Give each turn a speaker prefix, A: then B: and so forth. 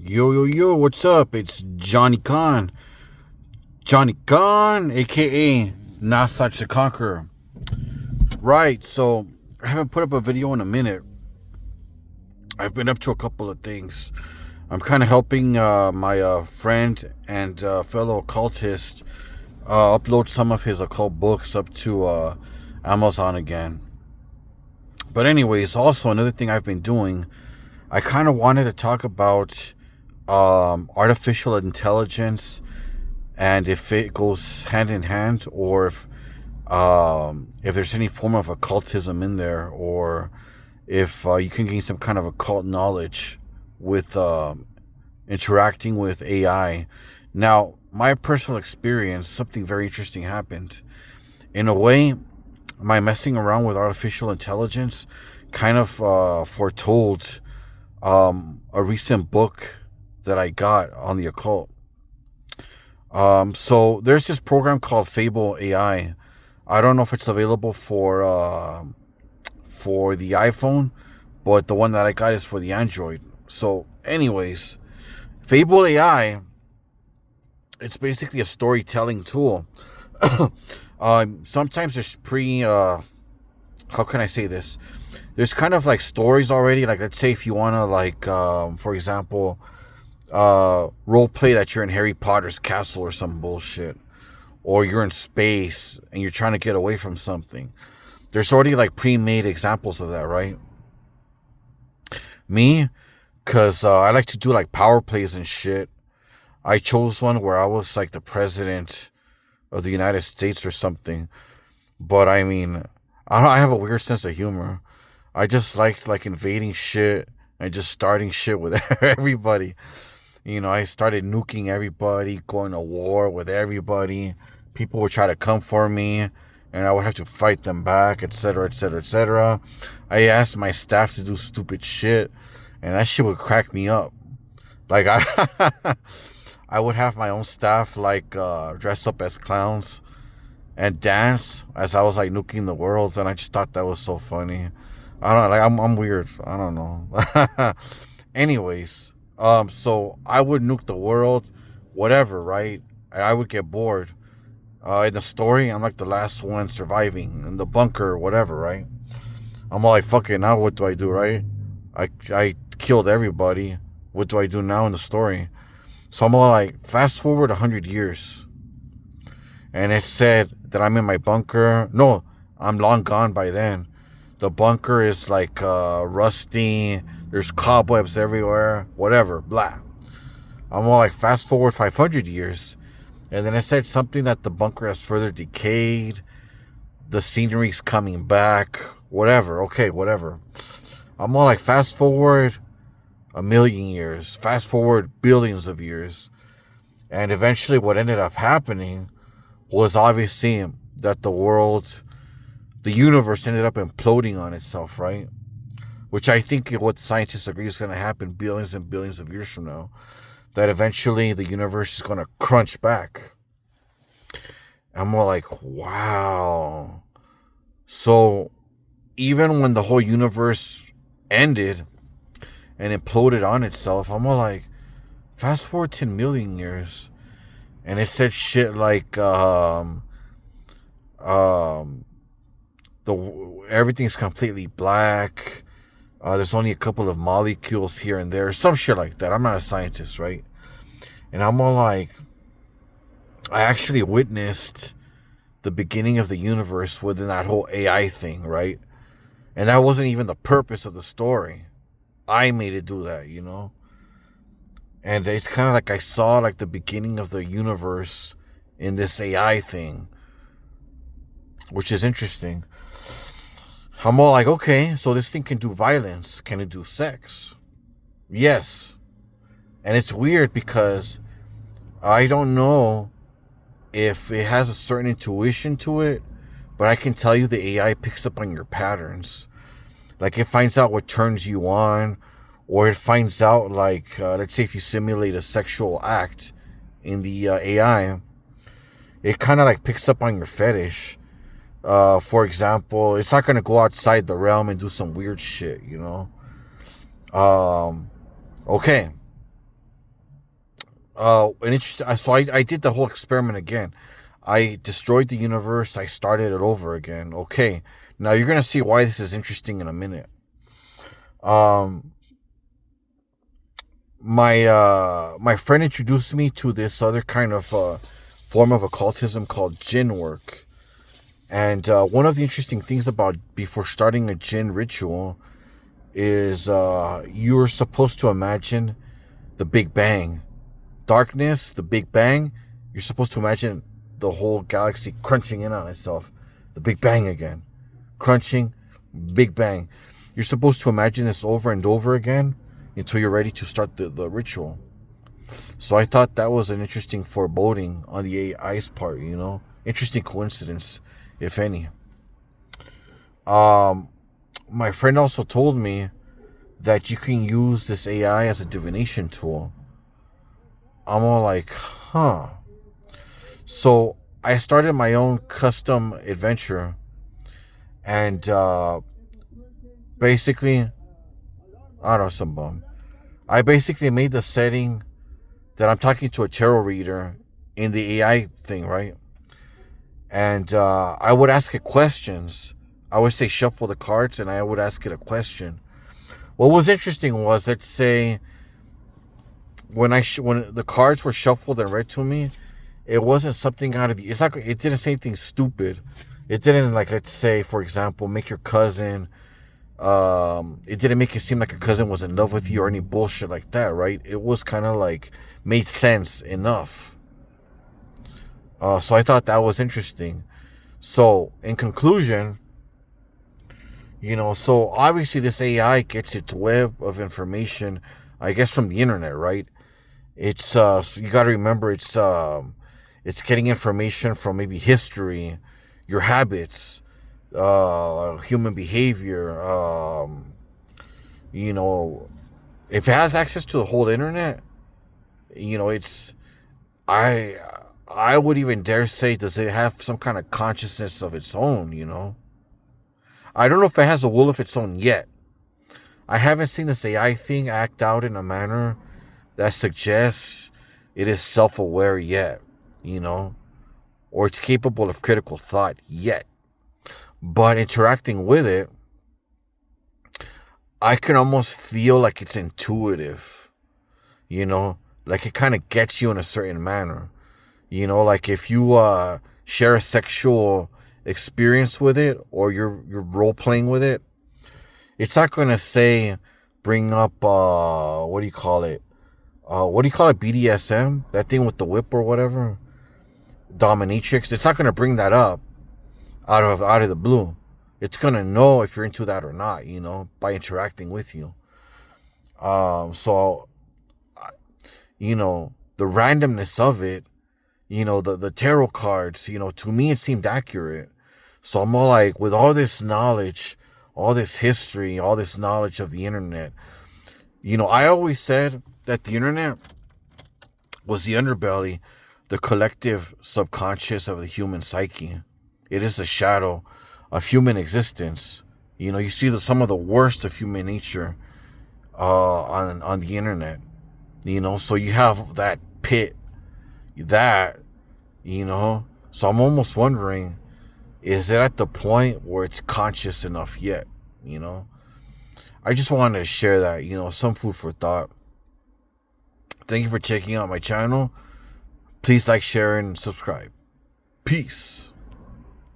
A: Yo, yo, yo, what's up? It's Johnny Khan. Johnny Khan, aka Not Such the Conqueror. Right, so I haven't put up a video in a minute. I've been up to a couple of things. I'm kind of helping my friend and fellow occultist upload some of his occult books up to Amazon again. But, anyways, also another thing I've been doing, I kind of wanted to talk about artificial intelligence and if it goes hand in hand, or if there's any form of occultism in there, or if you can gain some kind of occult knowledge with interacting with AI. Now, my personal experience, something very interesting happened. In a way, my messing around with artificial intelligence kind of foretold a recent book that I got on the occult. So there's this program called Fable AI. I don't know if it's available for the iPhone, but the one that I got is for the Android. So, anyways, Fable AI, it's basically a storytelling tool. Sometimes there's how can I say this? There's kind of like stories already. Like, let's say if you want to, like, for example, role play that you're in Harry Potter's castle or some bullshit, or you're in space and you're trying to get away from something. There's already like pre-made examples of that, right? Me, because I like to do like power plays and shit. I chose one where I was like the president of the United States or something. But I mean, I have a weird sense of humor. I just liked like invading shit and just starting shit with everybody. I started nuking everybody, going to war with everybody. People would try to come for me, and I would have to fight them back, etc., etc., etc. I asked my staff to do stupid shit, and that shit would crack me up. Like, I would have my own staff, like, dress up as clowns and dance as I was, like, nuking the world, and I just thought that was so funny. I don't know, like, I'm weird. I don't know. Anyways, so I would nuke the world, whatever, right? And I would get bored. In the story, I'm like the last one surviving in the bunker, whatever, right? I'm all like, fuck it, now what do I do, right? I killed everybody. What do I do now in the story? So I'm all like, fast forward 100 years. And it said that I'm in my bunker. No, I'm long gone by then. The bunker is like rusty. There's cobwebs everywhere. Whatever, blah. I'm all like, fast forward 500 years. And then it said something that the bunker has further decayed. The scenery's coming back. Whatever. Okay, whatever. I'm all like, fast forward 1,000,000 years. Fast forward billions of years. And eventually what ended up happening was obviously that the universe ended up imploding on itself, right? Which I think what scientists agree is going to happen billions and billions of years from now. That eventually the universe is going to crunch back. I'm more like, wow. So even when the whole universe ended and imploded on itself, I'm more like, fast forward 10,000,000 years. And it said shit like, everything's completely black. There's only a couple of molecules here and there. Some shit like that. I'm not a scientist, right? And I'm all like, I actually witnessed the beginning of the universe within that whole AI thing, right? And that wasn't even the purpose of the story. I made it do that, And it's kind of like I saw like the beginning of the universe in this AI thing, which is interesting. I'm all like, okay, so this thing can do violence. Can it do sex? Yes. And it's weird because I don't know if it has a certain intuition to it, but I can tell you the AI picks up on your patterns. Like, it finds out what turns you on, or it finds out, like, let's say if you simulate a sexual act in the AI, it kind of like picks up on your fetish. For example, it's not going to go outside the realm and do some weird shit, Okay. an interesting. So I did the whole experiment again. I destroyed the universe. I started it over again. Okay, now you're gonna see why this is interesting in a minute. Um, my friend introduced me to this other kind of form of occultism called jinn work. And one of the interesting things about before starting a jinn ritual is you're supposed to imagine the Big Bang. Darkness, the Big Bang, you're supposed to imagine the whole galaxy crunching in on itself. The Big Bang again. Crunching, Big Bang. You're supposed to imagine this over and over again until you're ready to start the ritual. So I thought that was an interesting foreboding on the AI's part, you know? Interesting coincidence, if any. My friend also told me that you can use this AI as a divination tool. I'm all like, huh. So I started my own custom adventure, and basically, I don't know, some bum. I basically made the setting that I'm talking to a tarot reader in the AI thing, right? And I would ask it questions. I would say shuffle the cards, and I would ask it a question. What was interesting was, let's say, when when the cards were shuffled and read to me, it wasn't something out of the. It's like it didn't say anything stupid. It didn't, like, let's say, for example, make your cousin. It didn't make it seem like your cousin was in love with you or any bullshit like that, right? It was kind of like made sense enough. So I thought that was interesting. So in conclusion, so obviously this AI gets its web of information, I guess, from the internet, right? It's so you got to remember it's getting information from maybe history, your habits, human behavior. If it has access to the whole internet, it's I I would even dare say, does it have some kind of consciousness of its own? I don't know if it has a will of its own yet. I haven't seen this AI thing act out in a manner that suggests it is self-aware yet, or it's capable of critical thought yet. But interacting with it, I can almost feel like it's intuitive, like it kind of gets you in a certain manner. Like if you share a sexual experience with it, or you're role playing with it, it's not going to say bring up what do you call it? BDSM, that thing with the whip or whatever, dominatrix. It's not going to bring that up out of the blue. It's going to know if you're into that or not, by interacting with you. So the randomness of it, the tarot cards, to me it seemed accurate. So I'm all like, with all this knowledge, all this history, all this knowledge of the internet, I always said that the internet was the underbelly, the collective subconscious of the human psyche. It is a shadow of human existence. You see some of the worst of human nature on the internet. So you have that pit, so I'm almost wondering, is it at the point where it's conscious enough yet? I just wanted to share that, some food for thought. Thank you for checking out my channel. Please like, share, and subscribe. Peace.